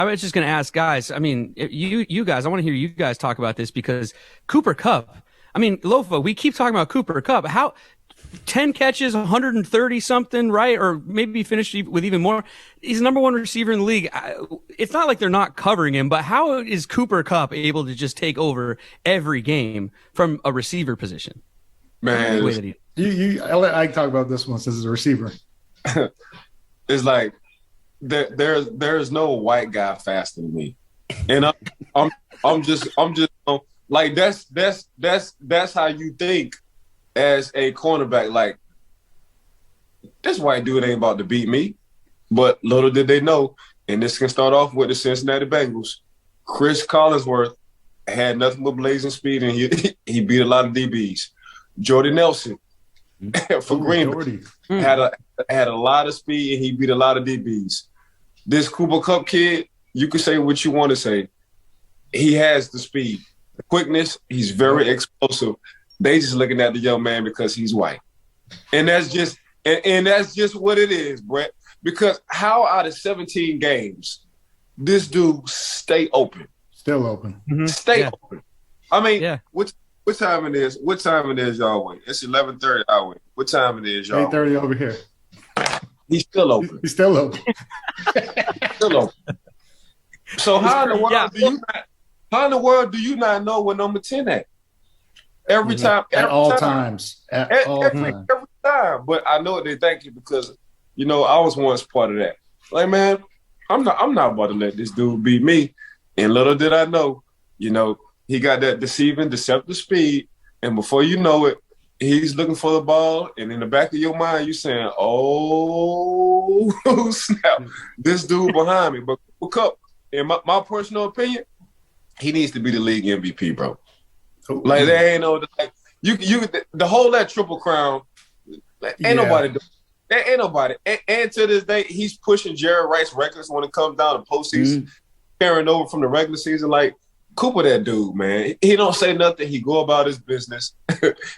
I was just going to ask, guys. I mean, you guys, I want to hear you guys talk about this because Cooper Kupp. I mean, Lofa, we keep talking about Cooper Kupp. How 10 catches, 130 something, right? Or maybe finished with even more. He's the number one receiver in the league. It's not like they're not covering him, but how is Cooper Kupp able to just take over every game from a receiver position? Man, I'll let Ike talk about this one since he's a receiver. It's like there's no white guy faster than me, and I'm just like that's how you think as a cornerback. Like, this white dude ain't about to beat me. But little did they know, and this can start off with the Cincinnati Bengals. Chris Collinsworth had nothing but blazing speed, and he beat a lot of DBs. Jordy Nelson for Green Bay had a lot of speed, and he beat a lot of DBs. This Cooper Kupp kid, you can say what you want to say. He has the speed, the quickness. He's very explosive. They just looking at the young man because he's white, and that's just what it is, Brett. Because how out of 17 games, this dude stay open, still open, stay open. I mean, what time it is? What time it is, y'all? Wait, it's 11:30 our way. What time it is, y'all? 8:30 over here. He's still open. He's still open. Still open. So how in the world do you not know where number 10 at? Every time. At all times. Every time. But I know they thank you because, I was once part of that. Like, man, I'm not about to let this dude beat me. And little did I know, he got that deceptive speed. And before you know it, he's looking for the ball. And in the back of your mind, you're saying, oh, snap, this dude behind me. But Cooper Kupp, in my personal opinion, he needs to be the league MVP, bro. Like, there ain't no, like, the whole that Triple Crown, like, ain't nobody doing. There ain't nobody. And to this day, he's pushing Jerry Rice records when it comes down to postseason, carrying over from the regular season. Like, Cooper, that dude, man. He don't say nothing. He go about his business.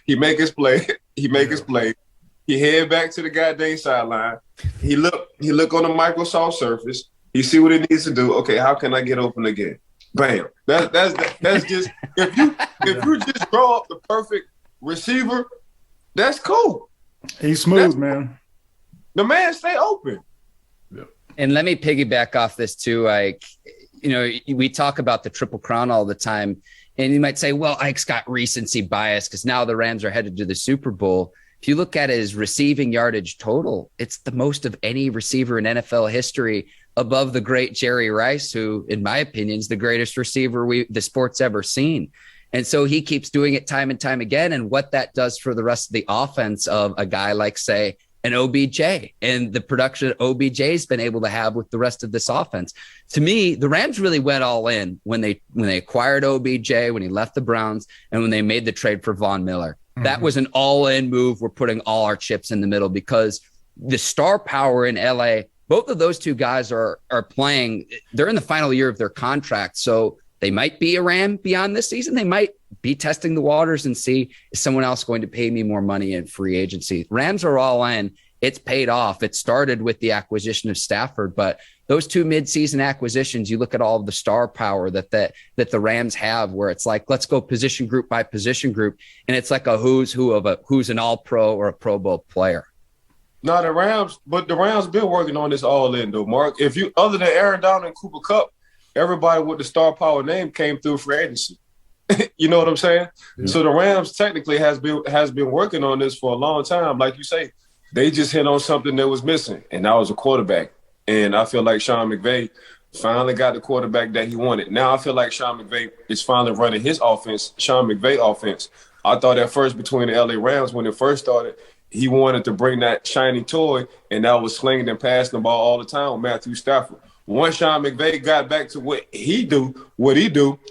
He make his play. He head back to the goddamn sideline. He look on the Microsoft Surface. He see what he needs to do. Okay, how can I get open again? Bam. That's just if you just draw up the perfect receiver, that's cool. He's smooth, man. The man stay open. And let me piggyback off this too. Like, we talk about the Triple Crown all the time, and you might say, well, Ike's got recency bias because now the Rams are headed to the Super Bowl. If you look at his receiving yardage total, it's the most of any receiver in NFL history, above the great Jerry Rice, who, in my opinion, is the greatest receiver the sport's ever seen. And so he keeps doing it time and time again. And what that does for the rest of the offense of a guy like, say, an OBJ and the production OBJ's been able to have with the rest of this offense. To me, the Rams really went all in when they acquired OBJ, when he left the Browns, and when they made the trade for Von Miller. That was an all-in move. We're putting all our chips in the middle because the star power in LA, both of those two guys are playing. They're in the final year of their contract, so they might be a Ram beyond this season. They might be testing the waters and see, is someone else going to pay me more money in free agency? Rams are all in. It's paid off. It started with the acquisition of Stafford, but those two midseason acquisitions, you look at all of the star power that the Rams have, where it's like, let's go position group by position group, and it's like a who's who of who's an all-pro or a Pro Bowl player. No, the Rams been working on this all in though, Mark. If you, other than Aaron Donald and Cooper Kupp, everybody with the star power name came through free agency. You know what I'm saying? Yeah. So the Rams technically has been working on this for a long time. Like you say, they just hit on something that was missing, and that was a quarterback. And I feel like Sean McVay finally got the quarterback that he wanted. Now I feel like Sean McVay is finally running his offense, Sean McVay offense. I thought at first between the LA Rams when it first started, he wanted to bring that shiny toy, and that was slinging and passing the ball all the time with Matthew Stafford. Once Sean McVay got back to what he do,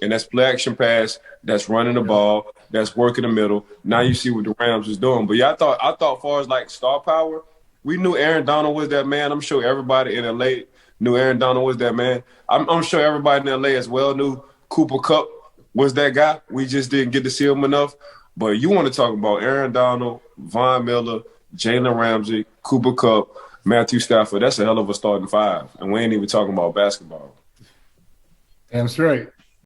and that's play action pass, that's running the ball, that's working the middle. Now you see what the Rams is doing. But yeah, I thought as far as like star power, we knew Aaron Donald was that man. I'm sure everybody in LA knew Aaron Donald was that man. I'm sure everybody in LA as well knew Cooper Kupp was that guy. We just didn't get to see him enough. But you want to talk about Aaron Donald, Von Miller, Jalen Ramsey, Cooper Kupp, Matthew Stafford. That's a hell of a starting five. And we ain't even talking about basketball. Damn straight.